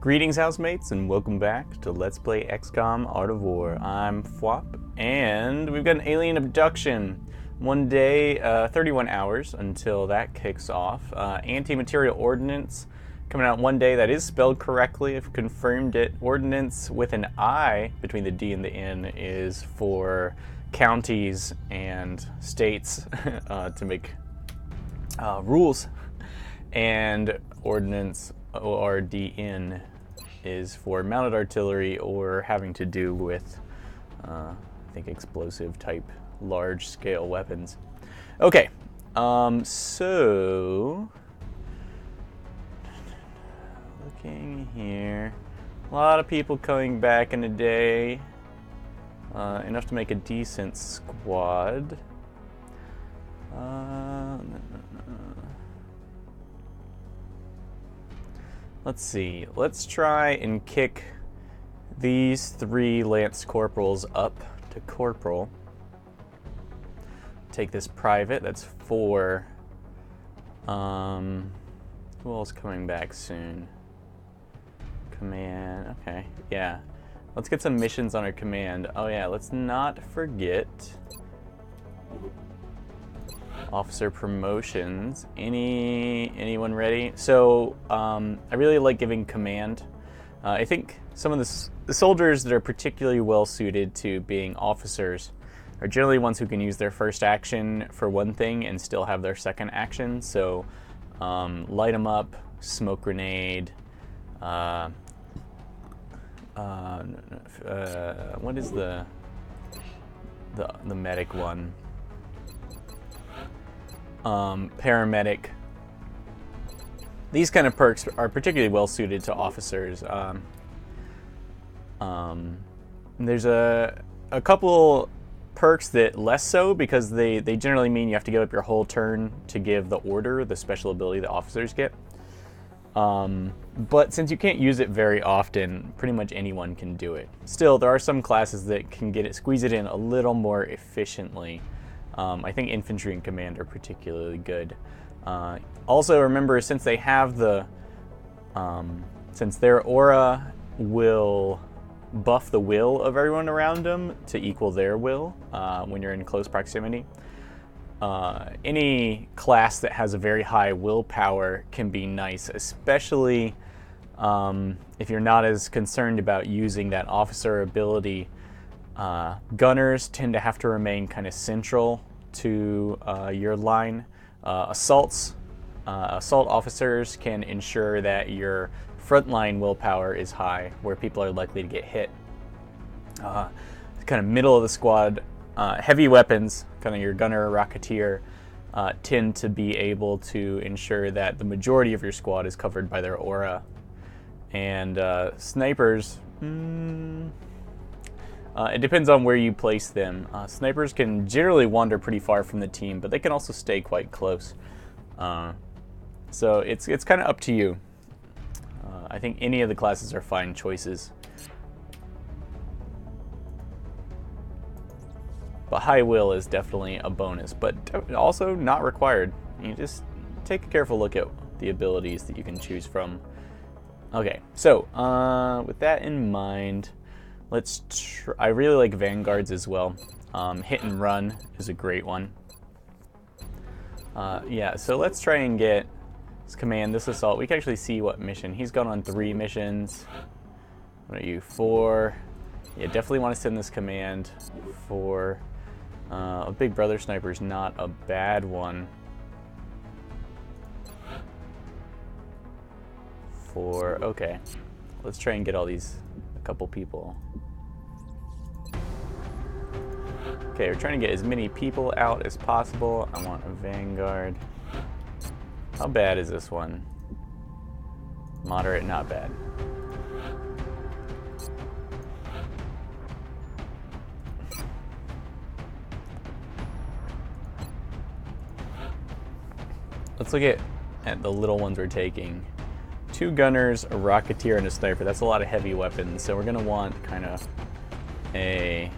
Greetings, housemates, and welcome back to Let's Play XCOM Art of War. I'm Phwop, and we've got an alien abduction. One day, 31 hours until that kicks off. Anti-material ordnance coming out one day. That is spelled correctly. I've confirmed it. Ordnance with an I between the D and the N is for counties and states to make rules. And ordnance, ORDN, is for mounted artillery or having to do with, I think, explosive type large scale weapons. Okay, so looking here, a lot of people coming back in a day, enough to make a decent squad. Let's see, let's try and kick these 3 Lance Corporals up to Corporal. Take this private, that's 4. Who else coming back soon? Command, okay, yeah. Let's get some missions on our command. Oh yeah, let's not forget officer promotions. Anyone ready? So I really like giving command. I think some of the soldiers that are particularly well suited to being officers are generally ones who can use their first action for one thing and still have their second action. So light them up, smoke grenade. What is the medic one? Paramedic. These kind of perks are particularly well suited to officers. There's a couple perks that less so, because they generally mean you have to give up your whole turn to give the order, the special ability that officers get. But since you can't use it very often, pretty much anyone can do it. Still, there are some classes that can squeeze it in a little more efficiently. I think infantry and command are particularly good. Also, remember, since they have since their aura will buff the will of everyone around them to equal their will when you're in close proximity. Any class that has a very high willpower can be nice, especially if you're not as concerned about using that officer ability. Gunners tend to have to remain kind of central to your line. Assault officers can ensure that your frontline willpower is high, where people are likely to get hit. Kind of middle of the squad, heavy weapons, kind of your gunner, rocketeer, tend to be able to ensure that the majority of your squad is covered by their aura. And snipers, it depends on where you place them. Snipers can generally wander pretty far from the team, but they can also stay quite close. So it's kind of up to you. I think any of the classes are fine choices. But high will is definitely a bonus, but also not required. You just take a careful look at the abilities that you can choose from. Okay, so with that in mind, let's I really like vanguards as well. Hit and run is a great one. Yeah, so let's try and get this command, this assault. We can actually see what mission. He's gone on 3 missions. What are you, 4? Yeah, definitely want to send this command for a Big Brother sniper is not a bad one. Okay, let's try and get a couple people. Okay, we're trying to get as many people out as possible. I want a vanguard. How bad is this one? Moderate, not bad. Let's look at the little ones we're taking. 2 gunners, a rocketeer, and a sniper. That's a lot of heavy weapons, so we're gonna want kind of a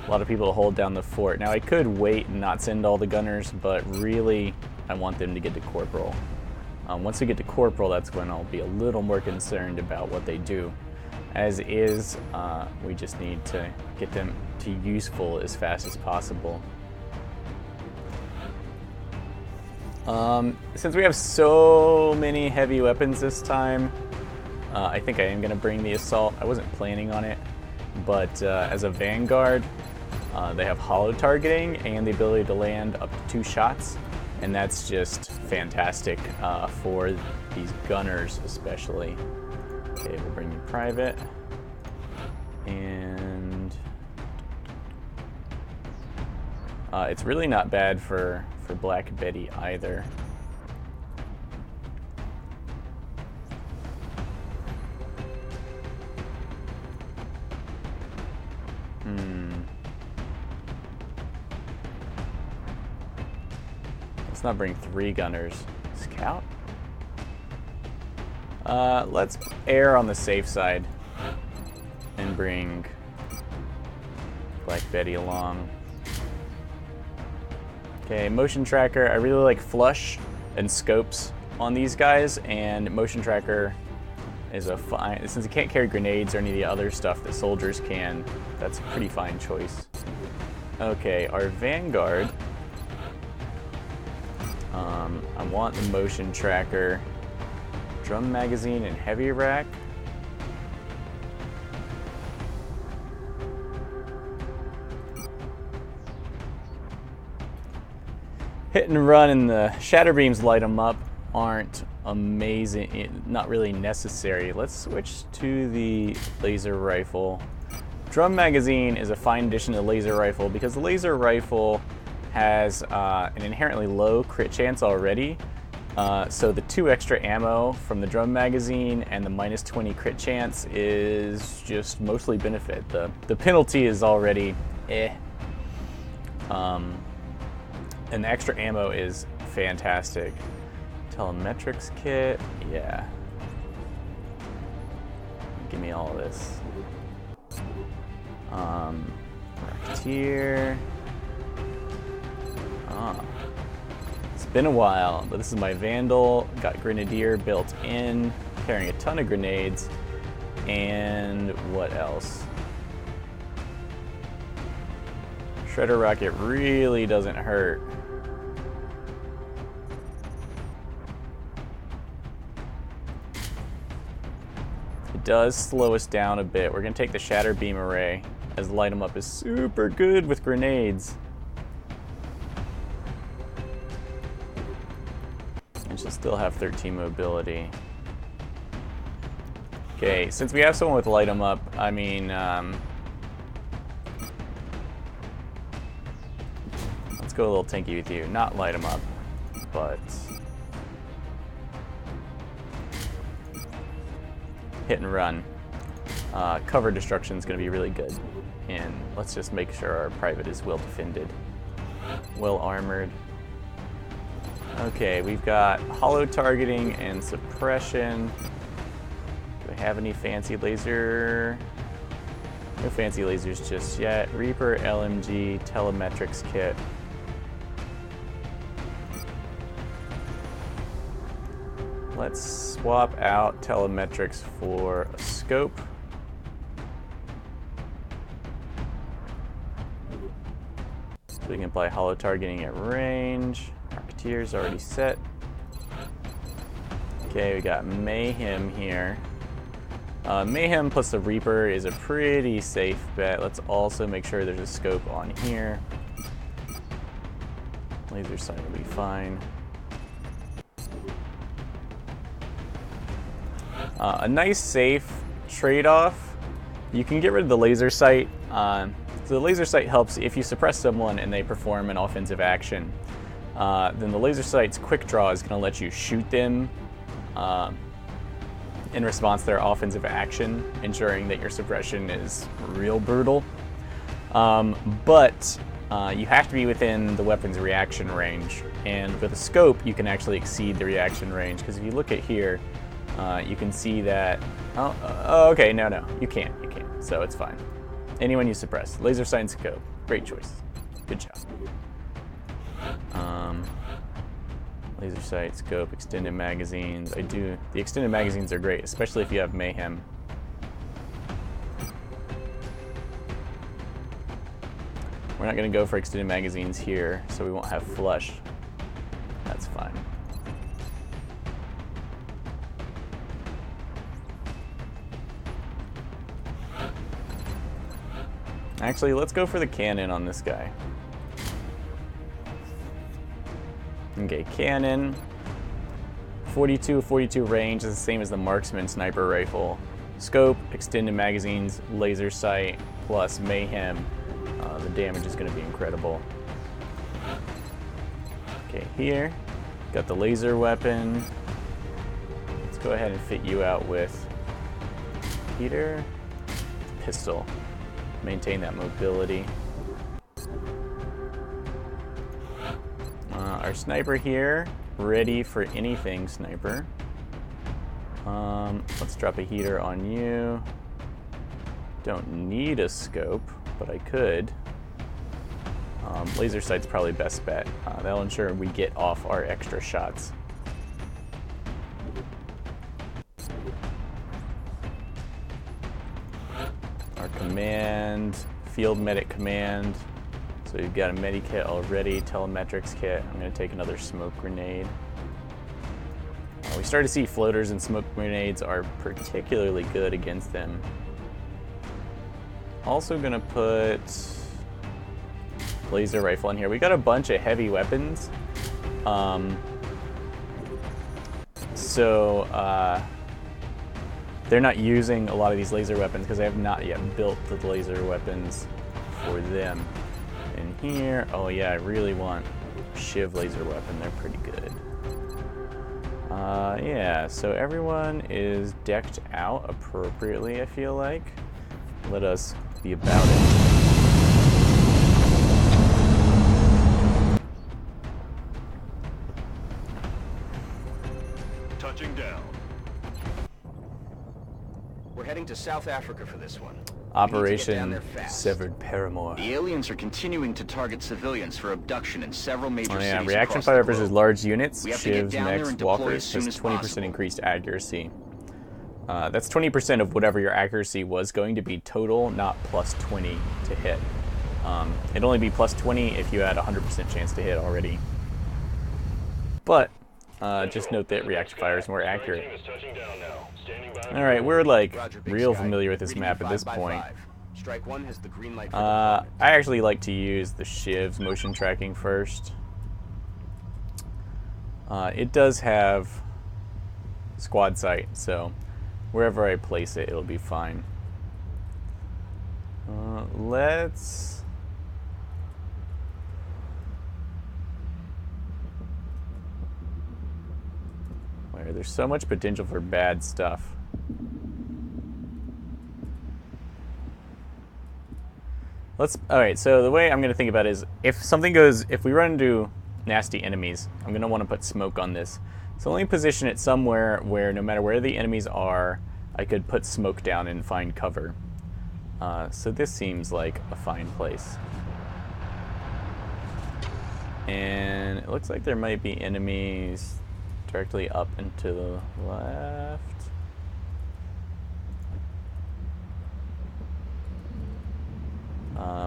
lot of people to hold down the fort. Now I could wait and not send all the gunners, but really I want them to get to corporal. Once we get to corporal, that's when I'll be a little more concerned about what they do. As is, we just need to get them to useful as fast as possible. Since we have so many heavy weapons this time, I think I am going to bring the assault. I wasn't planning on it, but as a vanguard, they have hollow targeting and the ability to land up to 2 shots, and that's just fantastic for these gunners especially. Okay, we'll bring you private, and it's really not bad for Black Betty either. Let's not bring 3 gunners. Scout? Let's err on the safe side and bring Black Betty along. Okay, motion tracker. I really like flush and scopes on these guys, and motion tracker is a fine, since it can't carry grenades or any of the other stuff that soldiers can, that's a pretty fine choice. Okay, our vanguard. I want the motion tracker, drum magazine, and heavy rack. Hit and run and the shatter beams light them up aren't amazing, not really necessary. Let's switch to the laser rifle. Drum magazine is a fine addition to the laser rifle because the laser rifle has an inherently low crit chance already. So the 2 extra ammo from the drum magazine and the -20 crit chance is just mostly benefit. The penalty is already eh. And the extra ammo is fantastic. Telemetrics kit, yeah. Give me all this. Racketeer. It's been a while, but this is my Vandal. Got Grenadier built in, carrying a ton of grenades. And what else? Shredder rocket really doesn't hurt. It does slow us down a bit. We're going to take the shatter beam array, as light 'em up is super good with grenades. And she'll still have 13 mobility. Okay, since we have someone with light 'em up, I mean, let's go a little tanky with you. Not light 'em up, but hit and run. Cover destruction is going to be really good. And let's just make sure our private is well defended, well armored. Okay, we've got hollow targeting and suppression. Do we have any fancy laser? No fancy lasers just yet. Reaper, LMG, telemetrics kit. Let's swap out telemetrics for a scope. So we can apply hollow targeting at range. Rocketeer's already set. Okay, we got Mayhem here. Mayhem plus the Reaper is a pretty safe bet. Let's also make sure there's a scope on here. Laser sight will be fine. A nice safe trade-off. You can get rid of the laser sight. So the laser sight helps if you suppress someone and they perform an offensive action. Then the laser sight's quick draw is going to let you shoot them in response to their offensive action, ensuring that your suppression is real brutal. But you have to be within the weapon's reaction range. And with a scope, you can actually exceed the reaction range. Because if you look at here, you can see that, okay, no, you can't, so it's fine. Anyone you suppress. Laser sight and scope, great choice, good job. Laser sight, scope, extended magazines. The extended magazines are great, especially if you have mayhem. We're not going to go for extended magazines here, so we won't have flush. That's fine. Actually, let's go for the cannon on this guy. Okay, cannon. 42 range is the same as the marksman sniper rifle. Scope, extended magazines, laser sight, plus mayhem. The damage is going to be incredible. Okay, here, got the laser weapon. Let's go ahead and fit you out with heater, pistol. Maintain that mobility. Our sniper here, ready for anything, sniper. Let's drop a heater on you. Don't need a scope, but I could. Laser sight's probably best bet. That'll ensure we get off our extra shots. Our command, field medic command. So we've got a medikit already, telemetrics kit. I'm going to take another smoke grenade. We start to see floaters, and smoke grenades are particularly good against them. Also going to put laser rifle in here. We got a bunch of heavy weapons. They're not using a lot of these laser weapons because I have not yet built the laser weapons for them. In here, oh yeah, I really want Shiv laser weapon. They're pretty good. Yeah, so everyone is decked out appropriately, I feel like. Let us be about it. Touching down. We're heading to South Africa for this one. Operation Severed Paramour. The aliens are continuing to target civilians for abduction in several major cities. Reaction across fire the versus globe. large units, We have to shivs, get down there mechs, and deploy walkers, as soon has as 20% possible. increased accuracy. That's 20% of whatever your accuracy was going to be total, not plus 20 to hit. It'd only be plus 20 if you had 100% chance to hit already. But just note that reaction fire is more accurate. Alright, we're like real familiar with this map at this point. Strike one has the green light for I actually like to use the shivs motion tracking first. It does have squad sight, so wherever I place it, it'll be fine. Let's... There's so much potential for bad stuff. Alright, so the way I'm going to think about it is if we run into nasty enemies, I'm going to want to put smoke on this. So let me position it somewhere where no matter where the enemies are, I could put smoke down and find cover. So this seems like a fine place. And it looks like there might be enemies directly up and to the left.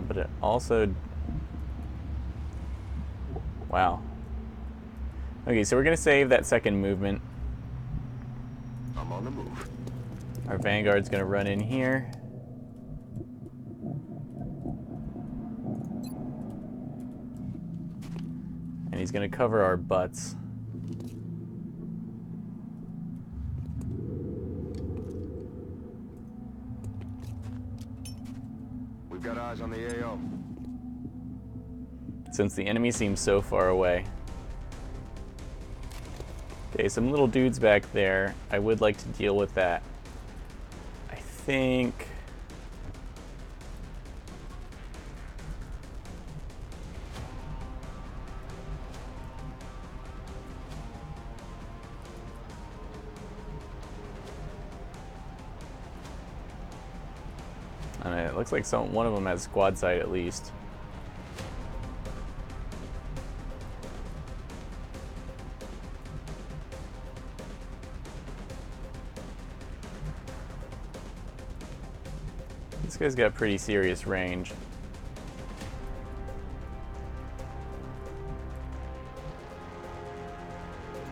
But it also... Wow. Okay, so we're going to save that second movement. I'm on the move. Our Vanguard's going to run in here. And he's going to cover our butts. We've got eyes on the AO. Since the enemy seems so far away. Okay, some little dudes back there. I would like to deal with that. I think... it looks like one of them has squad sight at least. This guy's got pretty serious range.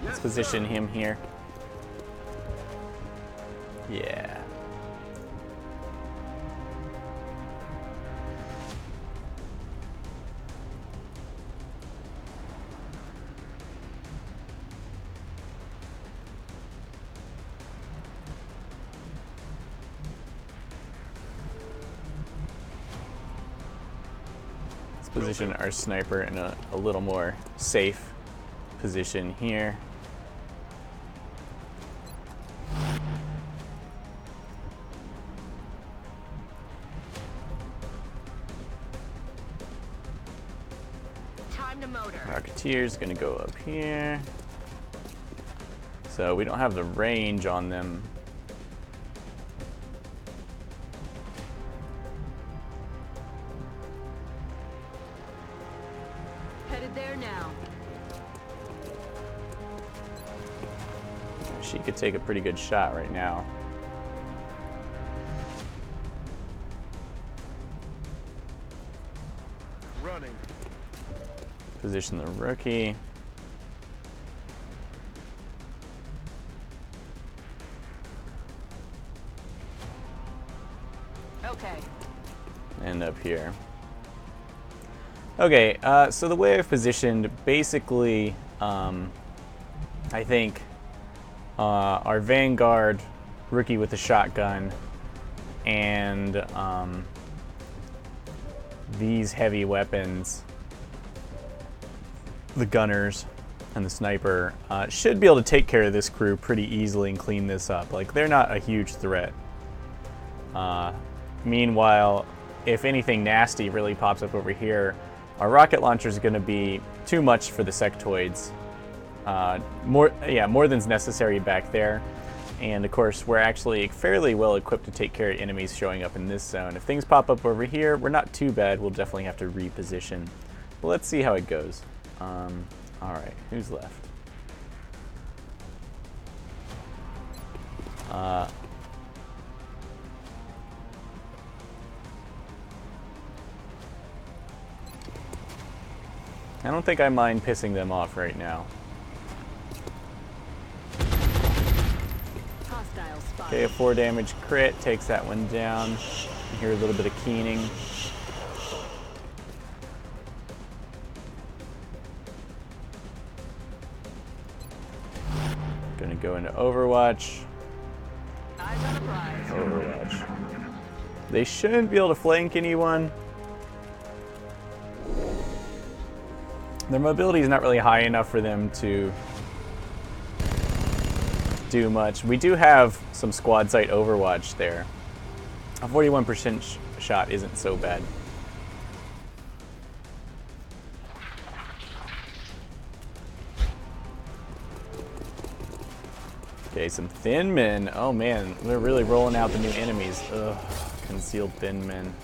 Let's position him here. Yeah. Let's position our sniper in a little more safe position here. Rocketeer's gonna go up here. So we don't have the range on them. Headed there now. She could take a pretty good shot right now. Running. Position the rookie. Okay. And up here. Okay, so the way I've positioned, basically, I think our Vanguard rookie with the shotgun and these heavy weapons, the gunners and the sniper, should be able to take care of this crew pretty easily and clean this up. Like, they're not a huge threat. Meanwhile, if anything nasty really pops up over here, our rocket launcher is going to be too much for the sectoids. More than's necessary back there. And of course, we're actually fairly well equipped to take care of enemies showing up in this zone. If things pop up over here, we're not too bad. We'll definitely have to reposition. But let's see how it goes. Alright, who's left? I don't think I mind pissing them off right now. Okay, a 4 damage crit takes that one down. You hear a little bit of keening. Gonna go into Overwatch. Overwatch. They shouldn't be able to flank anyone. Their mobility is not really high enough for them to do much. We do have some squad sight Overwatch there. A 41% shot isn't so bad. Okay, some thin men. Oh man, we're really rolling out the new enemies. Ugh, concealed thin men.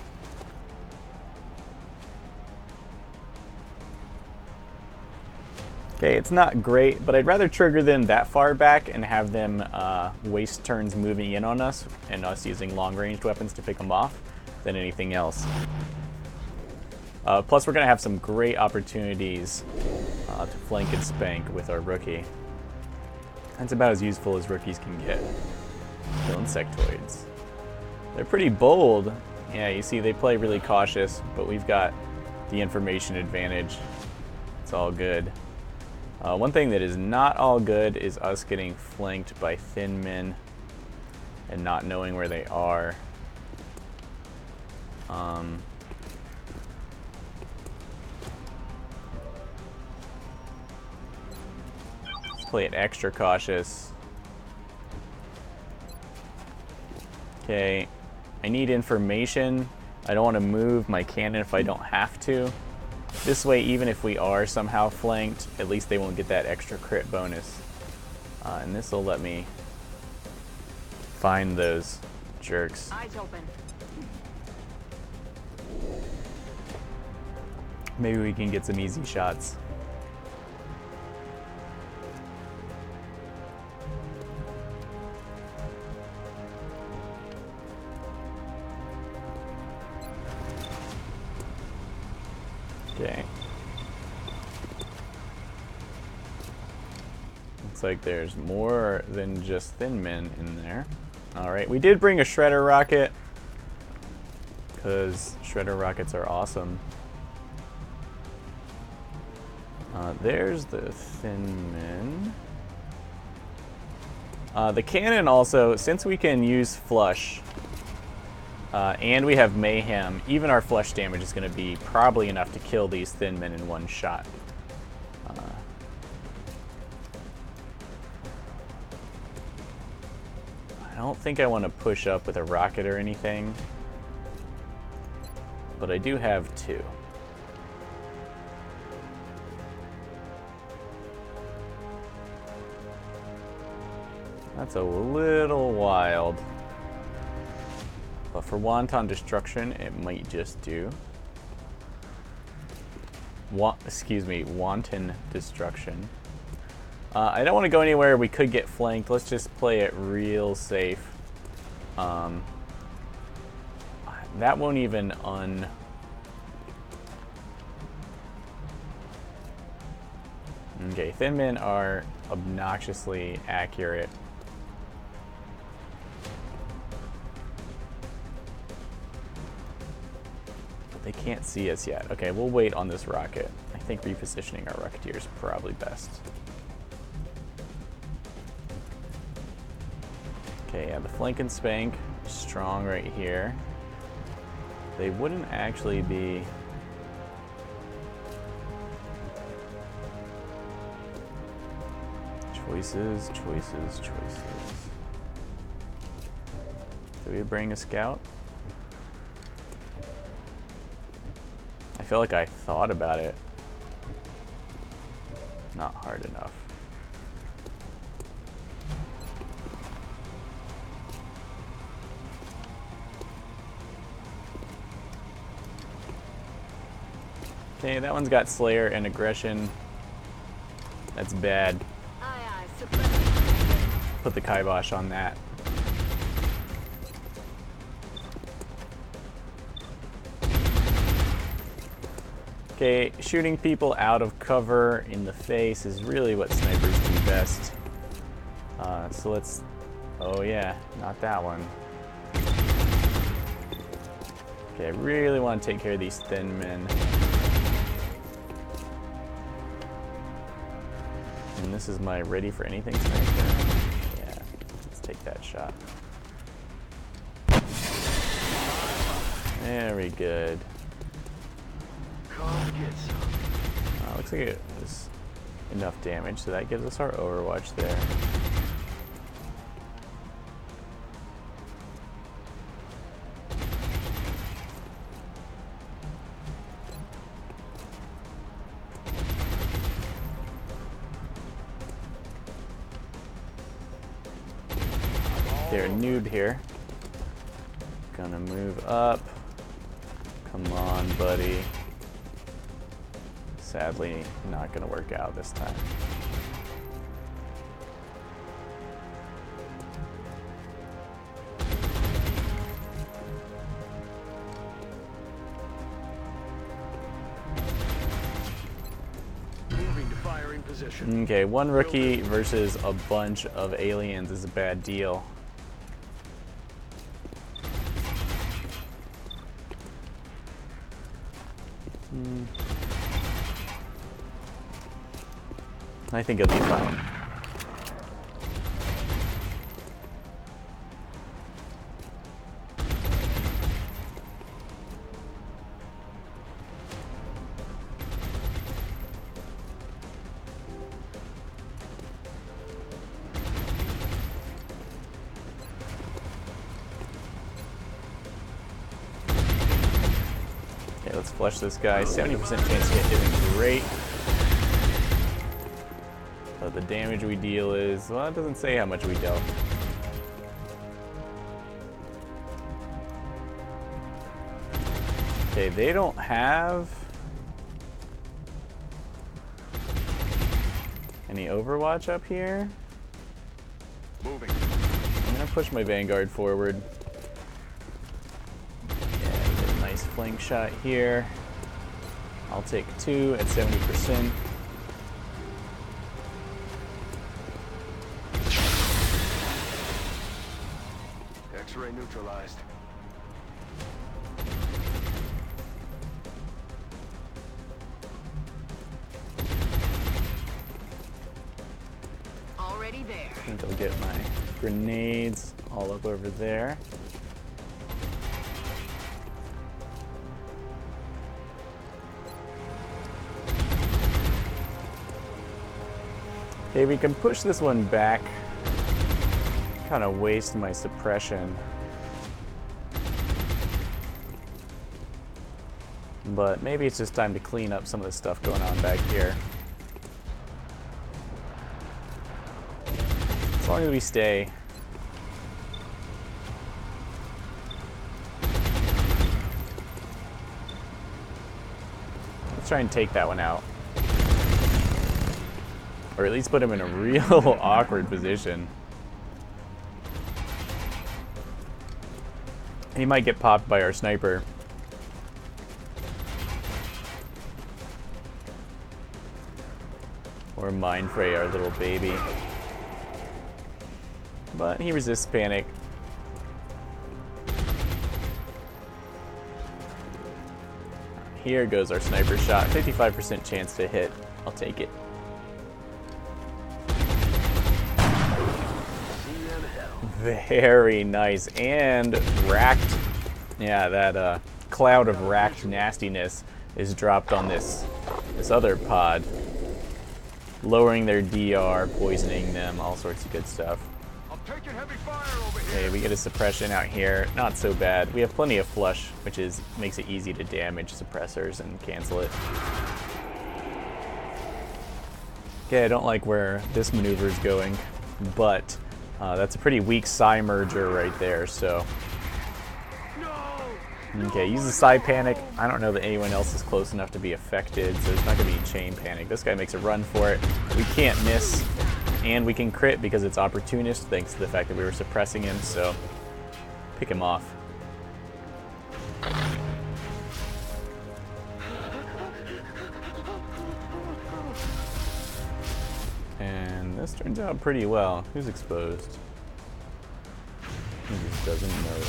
Okay, it's not great, but I'd rather trigger them that far back and have them waste turns moving in on us and us using long-ranged weapons to pick them off than anything else. Plus, we're going to have some great opportunities to flank and spank with our rookie. That's about as useful as rookies can get. Kill insectoids. They're pretty bold. Yeah, you see they play really cautious, but we've got the information advantage. It's all good. One thing that is not all good is us getting flanked by thin men and not knowing where they are. Let's play it extra cautious. Okay, I need information. I don't want to move my cannon if I don't have to. This way, even if we are somehow flanked, at least they won't get that extra crit bonus. And this will let me find those jerks. Eyes open. Maybe we can get some easy shots. Looks like there's more than just thin men in there. Alright, we did bring a shredder rocket, because shredder rockets are awesome. There's the thin men. The cannon also, since we can use flush, and we have mayhem, even our flush damage is going to be probably enough to kill these thin men in one shot. I don't think I want to push up with a rocket or anything, but I do have 2. That's a little wild. But for wanton destruction, it might just do. Wanton destruction. I don't want to go anywhere we could get flanked. Let's just play it real safe. That won't even Okay, thin men are obnoxiously accurate. But they can't see us yet. Okay, we'll wait on this rocket. I think repositioning our Rocketeer is probably best. Okay, yeah, the flank and spank, strong right here. They wouldn't actually be... Choices, choices, choices. Do we bring a scout? I feel like I thought about it. Not hard enough. Okay, that one's got Slayer and Aggression. That's bad. Put the kibosh on that. Okay, shooting people out of cover in the face is really what snipers do best. So let's... Oh yeah, not that one. Okay, I really want to take care of these thin men. And this is my ready for anything sniper. Yeah, let's take that shot. Very good. Looks like it was enough damage, so that gives us our Overwatch there. They're noob here. Gonna move up. Come on, buddy. Sadly, not gonna work out this time. Moving to firing position. Okay, one rookie versus a bunch of aliens is a bad deal. I think it'll be fine. Okay, let's flush this guy. 70% chance to hit isn't great. But the damage we deal is, well, it doesn't say how much we dealt. Okay, they don't have any Overwatch up here. Moving. I'm gonna push my Vanguard forward. Yeah, get a nice flank shot here. I'll take 2 at 70%. X-ray neutralized. Already there. I think I'll get my grenades all up over there. Okay, we can push this one back. Kind of waste my suppression. But maybe it's just time to clean up some of the stuff going on back here. As long as we stay. Let's try and take that one out. Or at least put him in a real awkward position. He might get popped by our sniper. Or Mindfray, our little baby. But he resists panic. Here goes our sniper shot. 55% chance to hit. I'll take it. Very nice. And racked. Yeah, that cloud of racked nastiness is dropped on this other pod. Lowering their DR, poisoning them, all sorts of good stuff. I'm taking heavy fire over here. Okay, we get a suppression out here. Not so bad. We have plenty of flush, which makes it easy to damage suppressors and cancel it. Okay, I don't like where this maneuver is going, but that's a pretty weak psi merger right there, so. Okay, use the psi panic. I don't know that anyone else is close enough to be affected, so it's not going to be chain panic. This guy makes a run for it. We can't miss, and we can crit because it's opportunist, thanks to the fact that we were suppressing him, so pick him off. And this turns out pretty well. Who's exposed? He just doesn't know.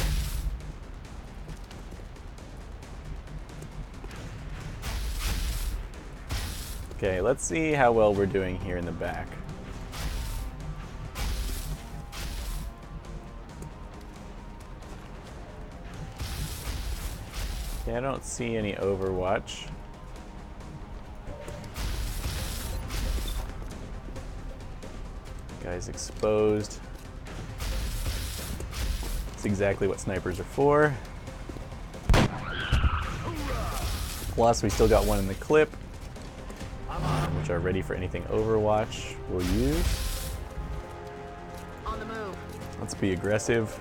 Okay, let's see how well we're doing here in the back. Okay, I don't see any Overwatch. Guy's exposed. That's exactly what snipers are for. Plus, we still got one in the clip, which are ready for anything Overwatch we'll use. On the move. Let's be aggressive.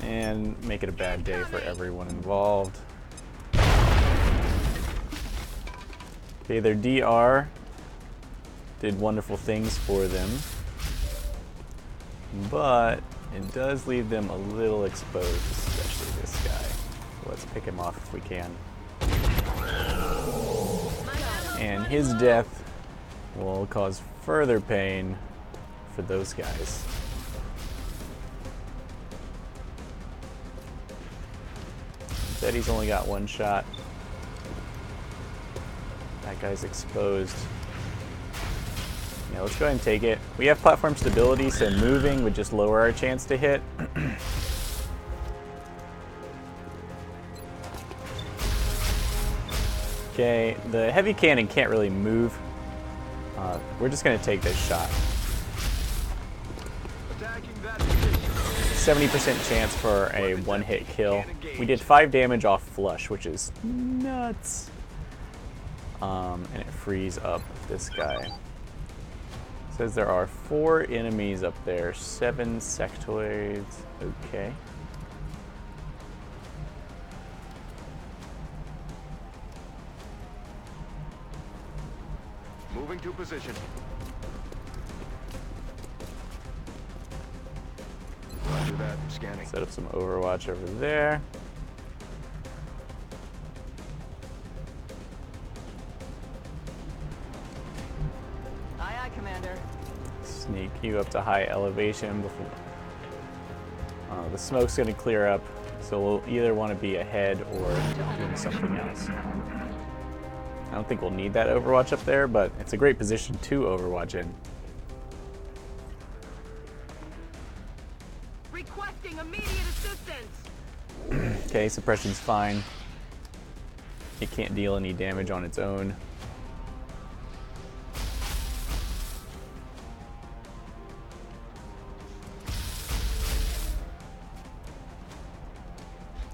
And make it a bad day for everyone involved. Okay, their DR did wonderful things for them, but it does leave them a little exposed, especially this guy. So let's pick him off if we can. And his death will cause further pain for those guys. Said he's only got one shot. That guy's exposed. Yeah, let's go ahead and take it. We have platform stability, so moving would just lower our chance to hit. Okay, the heavy cannon can't really move. We're just going to take this shot. 70% chance for a one-hit kill. We did 5 damage off flush, which is nuts. And it frees up this guy. It says there are 4 enemies up there, 7 sectoids. Okay. Moving to position. Roger that. Scanning. Set up some Overwatch over there. Sneak you up to high elevation before the smoke's going to clear up, so we'll either want to be ahead or doing something else. I don't think we'll need that overwatch up there, but it's a great position to overwatch in. Requesting immediate assistance. Okay, suppression's fine. It can't deal any damage on its own.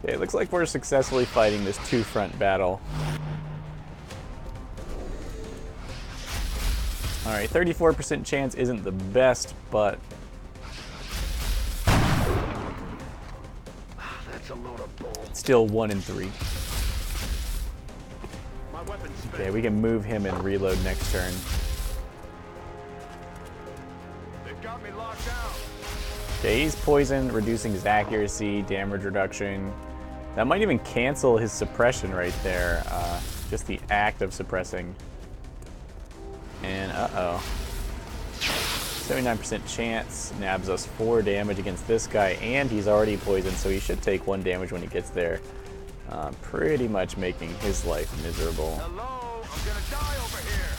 Okay, it looks like we're successfully fighting this two-front battle. Alright, 34% chance isn't the best, but That's a load of bull. it's still 1 in 3. My weapon's spent. Okay, we can move him and reload next turn. They've got me locked down. Okay, he's poisoned, reducing his accuracy, damage reduction. That might even cancel his suppression right there. Just the act of suppressing. And uh-oh. 79% chance, nabs us 4 damage against this guy, and he's already poisoned, so he should take 1 damage when he gets there. Pretty much making his life miserable. Hello, I'm gonna die over here.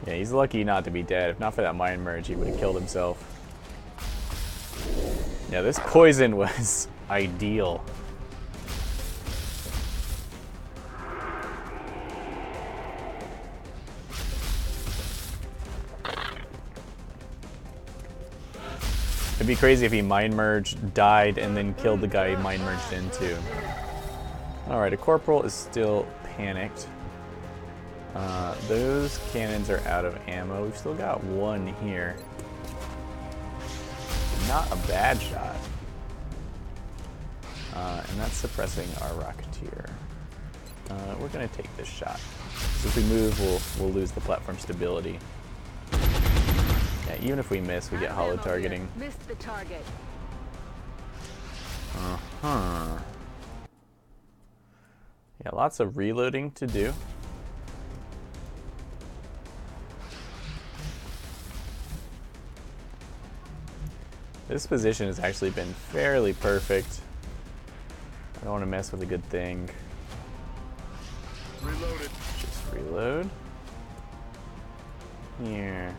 Yeah, he's lucky not to be dead. If not for that mind merge, he would have killed himself. Yeah, this poison was ideal. It'd be crazy if he mind merged, died, and then killed the guy he mind merged into. Alright, a corporal is still panicked. Those cannons are out of ammo. We've still got 1 here. Not a bad shot. And that's suppressing our Rocketeer. We're going to take this shot. So if we move, we'll lose the platform stability. Yeah, even if we miss, we get hollow targeting. Missed the target. Uh-huh. Yeah, lots of reloading to do. This position has actually been fairly perfect. I don't want to mess with a good thing. Reloaded. Just reload. Here.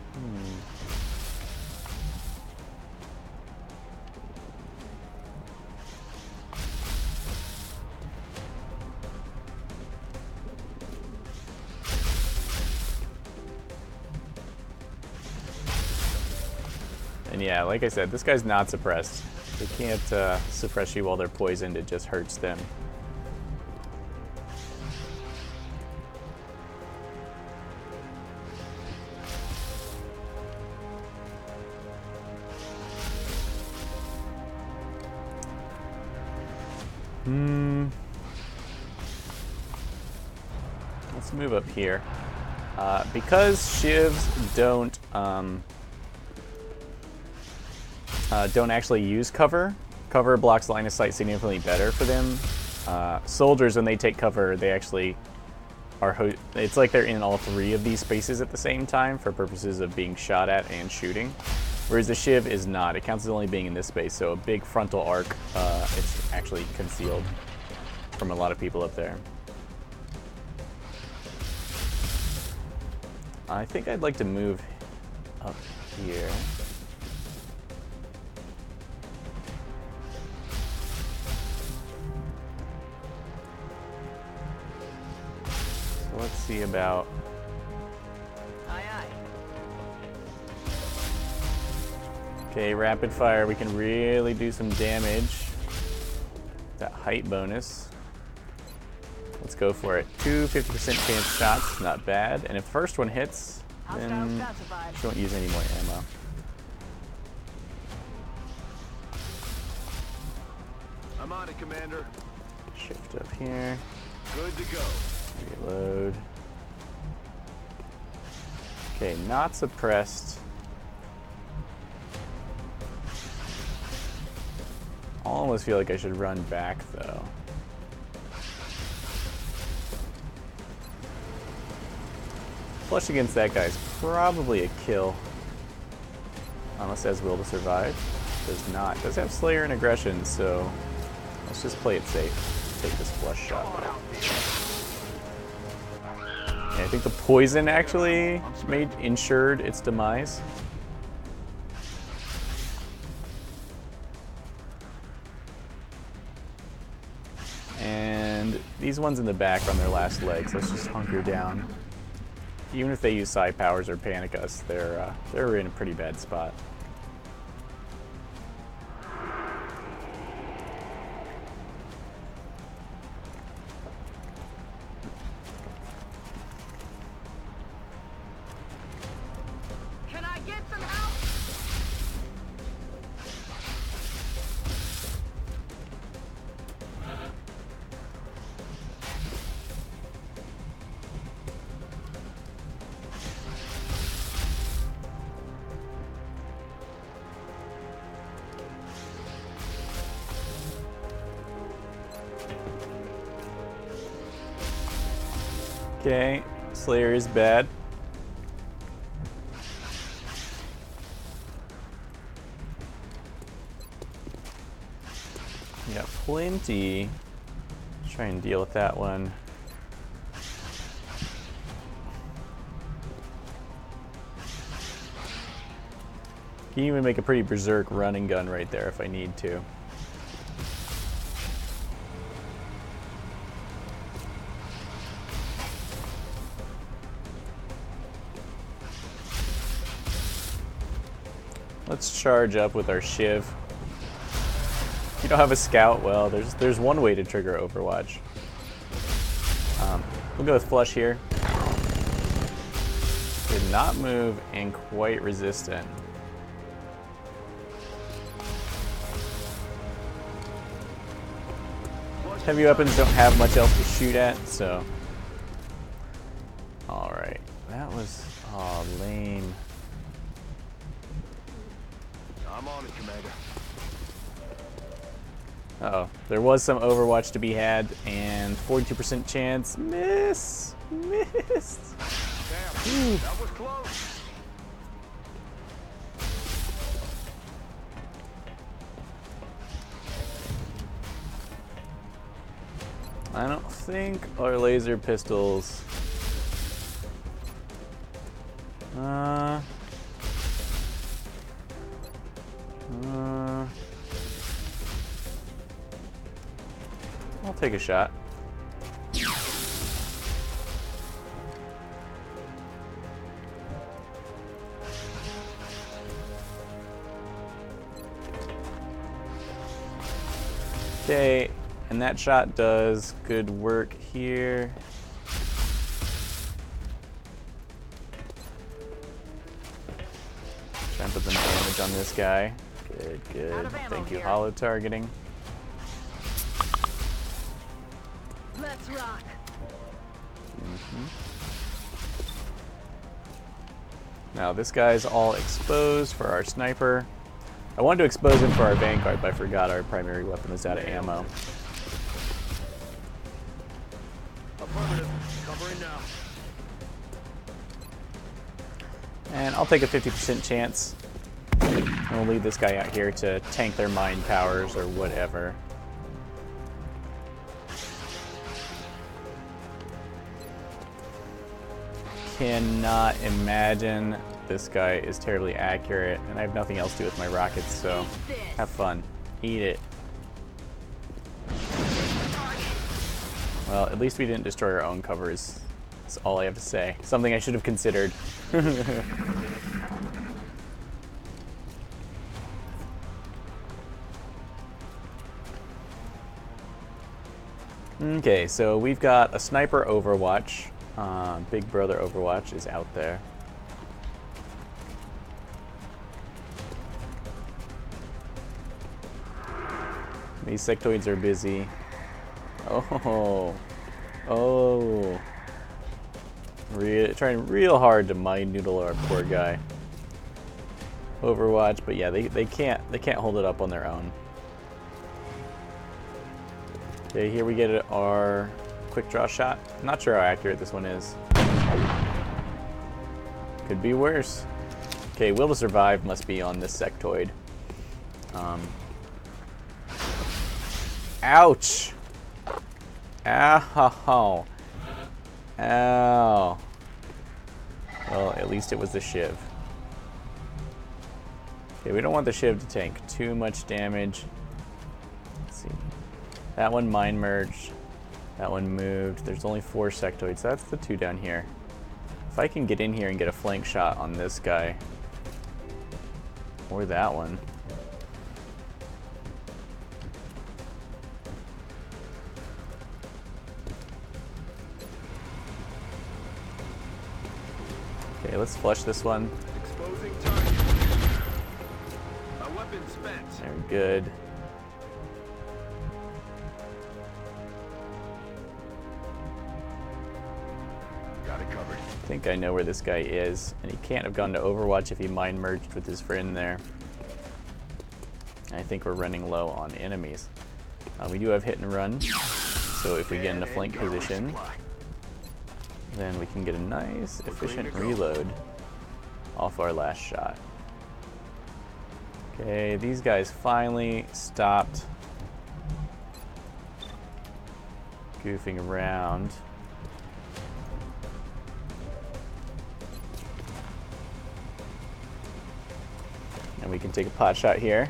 And yeah, like I said, this guy's not suppressed. They can't suppress you while they're poisoned, it just hurts them. Let's move up here. Because shivs don't actually use cover. Cover blocks line of sight significantly better for them. Soldiers, when they take cover, they actually are. It's like they're in all 3 of these spaces at the same time for purposes of being shot at and shooting. Whereas the shiv is not. It counts as only being in this space. So a big frontal arc, it's actually concealed from a lot of people up there. I think I'd like to move up here. So let's see about... Aye, aye. Okay, rapid fire, we can really do some damage. That height bonus. Let's go for it. 2 50% chance shots, not bad. And if the first one hits, then Hostile specified. she won't use any more ammo. I'm on it, Commander. Shift up here, Good to go. reload. Okay, not suppressed. I almost feel like I should run back though. Flush against that guy's probably a kill. Unless it has will to survive. Does not. Does have Slayer and Aggression, so let's just play it safe. Take this flush shot. Yeah, I think the poison actually ensured its demise. And these ones in the back are on their last legs. Let's just hunker down. Even if they use side powers or panic us, they're in a pretty bad spot. Can I get some help? Okay, Slayer is bad. We got plenty. Let's try and deal with that one. Can even make a pretty berserk running gun right there if I need to. Let's charge up with our Shiv. If you don't have a scout, well, there's one way to trigger Overwatch. We'll go with Flush here. Did not move and quite resistant. Heavy weapons don't have much else to shoot at, so. Alright, that was lame. I'm on it, Commander. Uh-oh, there was some Overwatch to be had, and 42% chance. Missed. Damn, that was close. I don't think our laser pistols. I'll take a shot. Okay, and that shot does good work here. Try and put some damage on this guy. Good, good. Thank you, holo targeting. Let's rock. Now this guy's all exposed for our sniper. I wanted to expose him for our Vanguard, but I forgot our primary weapon was out of ammo. Affirmative. Covering now. And I'll take a 50% chance. And we'll leave this guy out here to tank their mind powers or whatever. Cannot imagine this guy is terribly accurate, and I have nothing else to do with my rockets, so have fun. Eat it. Well, at least we didn't destroy our own covers. That's all I have to say. Something I should have considered. Okay, so we've got a sniper Overwatch. Big Brother Overwatch is out there. These sectoids are busy. Oh. Trying real hard to mind noodle our poor guy. Overwatch, but yeah, they can't hold it up on their own. Okay, here we get our quick draw shot. Not sure how accurate this one is. Could be worse. Okay, will to survive must be on this sectoid. Ouch! Ow! Ow! Well, at least it was the shiv. Okay, we don't want the shiv to tank too much damage. Let's see. That one mine merged. That one moved. There's only 4 sectoids. That's the 2 down here. If I can get in here and get a flank shot on this guy. Or that one. Okay, let's flush this one. Exposing target. My weapon spent. Very good. Got it covered. I think I know where this guy is, and he can't have gone to Overwatch if he mind merged with his friend there. I think we're running low on enemies. We do have hit and run, so if we get in a flank position, then we can get a nice, efficient reload off our last shot. Okay, these guys finally stopped goofing around. And we can take a pot shot here.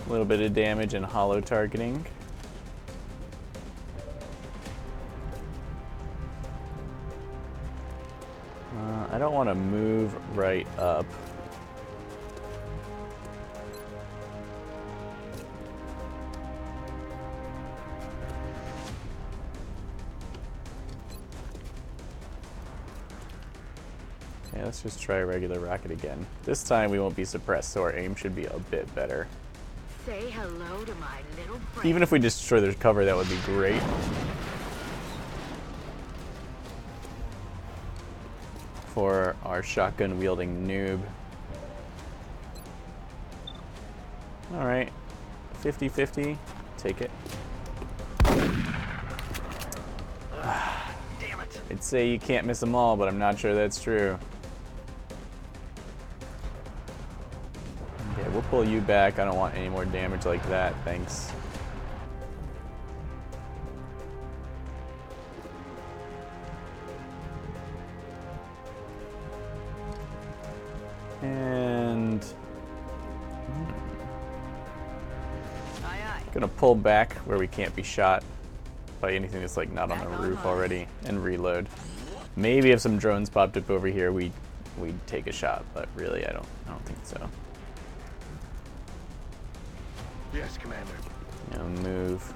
A little bit of damage and hollow targeting. I don't want to move right up. Okay, let's just try a regular rocket again. This time we won't be suppressed, so our aim should be a bit better. Say hello to my little friend. Even if we destroy their cover, that would be great. For our shotgun wielding noob. Alright, 50-50, take it. Damn it. I'd say you can't miss them all, but I'm not sure that's true. Okay, we'll pull you back. I don't want any more damage like that, thanks. And gonna pull back where we can't be shot by anything that's like not on the roof already and reload. Maybe if some drones popped up over here, we'd take a shot, but really I don't think so. Yes, Commander. You know, move,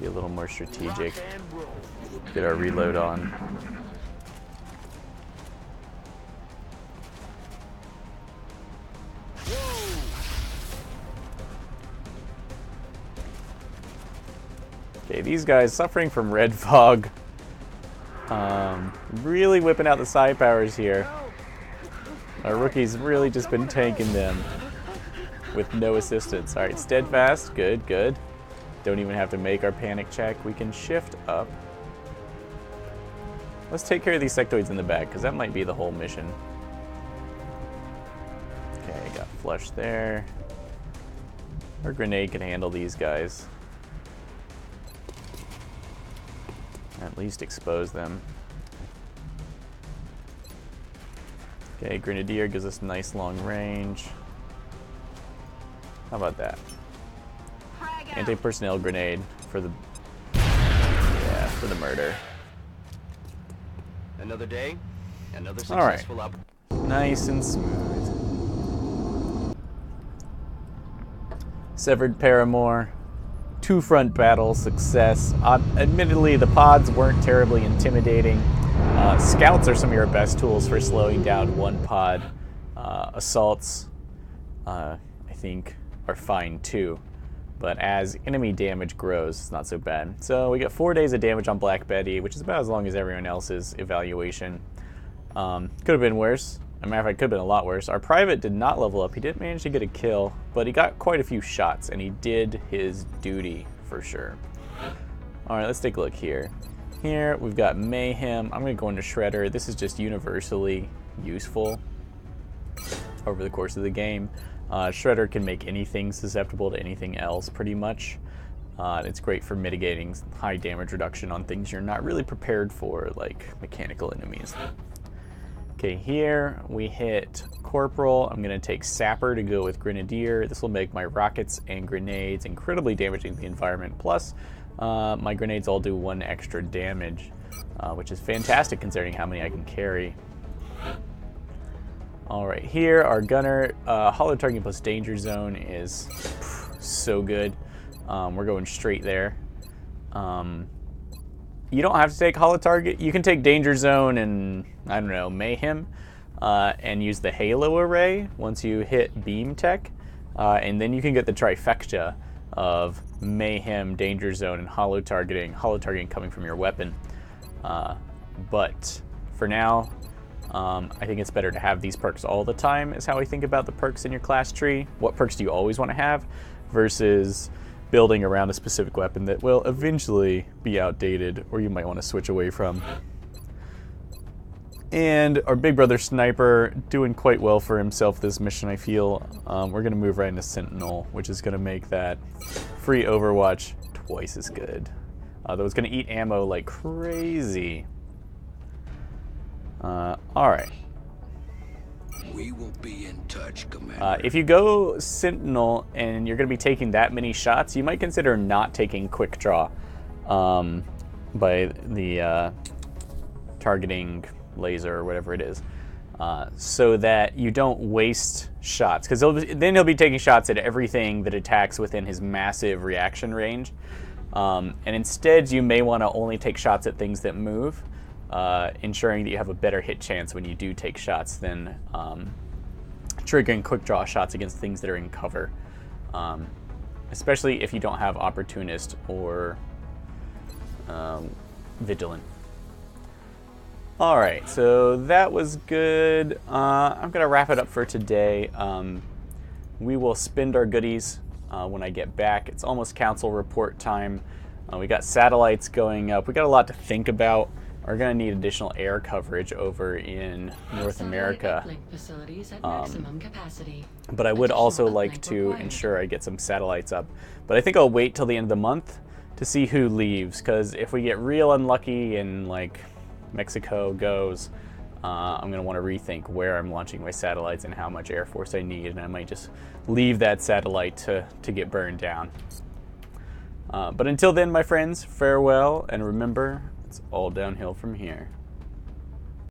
be a little more strategic, Rock and roll. get our reload on. Okay, these guys suffering from red fog. Really whipping out the side powers here. Our rookie's really just been tanking them with no assistance. Alright, steadfast, good, good. Don't even have to make our panic check. We can shift up. Let's take care of these sectoids in the back, because that might be the whole mission. Okay, got flush there. Our grenade can handle these guys. At least expose them. Okay, Grenadier gives us nice long range. How about that? Anti-personnel grenade for the for the murder. Another day, another All right. successful up. Nice and smooth. Severed Paramour. 2 front battle success. Admittedly, the pods weren't terribly intimidating. Scouts are some of your best tools for slowing down one pod. Assaults, I think, are fine too. But as enemy damage grows, it's not so bad. So we got 4 days of damage on Black Betty, which is about as long as everyone else's evaluation. Could have been worse. As a matter of fact, could have been a lot worse. Our private did not level up. He did manage to get a kill, but he got quite a few shots, and he did his duty for sure. All right, let's take a look here. Here we've got Mayhem. I'm going to go into Shredder. This is just universally useful over the course of the game. Shredder can make anything susceptible to anything else pretty much. It's great for mitigating high damage reduction on things you're not really prepared for, like mechanical enemies. Okay, here we hit Corporal. I'm going to take Sapper to go with Grenadier. This will make my rockets and grenades incredibly damaging to the environment. Plus, my grenades all do 1 extra damage, which is fantastic considering how many I can carry. Alright, here our Gunner. Hollow Target plus Danger Zone is so good. We're going straight there. You don't have to take Hollow Target. You can take Danger Zone and, I don't know, Mayhem, and use the Halo Array once you hit Beam Tech. And then you can get the trifecta of Mayhem, Danger Zone, and Hollow Targeting coming from your weapon. But for now, I think it's better to have these perks all the time, is how I think about the perks in your class tree. What perks do you always want to have versus building around a specific weapon that will eventually be outdated or you might want to switch away from. And our big brother Sniper doing quite well for himself this mission, I feel. We're going to move right into Sentinel, which is going to make that free Overwatch twice as good. Though it's going to eat ammo like crazy. Alright. We will be in touch, Commander. If you go Sentinel and you're going to be taking that many shots, you might consider not taking Quick Draw by the targeting laser or whatever it is, so that you don't waste shots. Because then he'll be taking shots at everything that attacks within his massive reaction range. And instead, you may want to only take shots at things that move. Ensuring that you have a better hit chance when you do take shots than triggering quick draw shots against things that are in cover, especially if you don't have Opportunist or Vigilant. Alright, so that was good. I'm going to wrap it up for today. We will spend our goodies when I get back. It's almost council report time. We got satellites going up. We got a lot to think about. We're going to need additional air coverage over in North America. But I would also like to ensure I get some satellites up. But I think I'll wait till the end of the month to see who leaves, because if we get real unlucky and like Mexico goes, I'm going to want to rethink where I'm launching my satellites and how much Air Force I need, and I might just leave that satellite to get burned down. But until then, my friends, farewell, and remember, it's all downhill from here.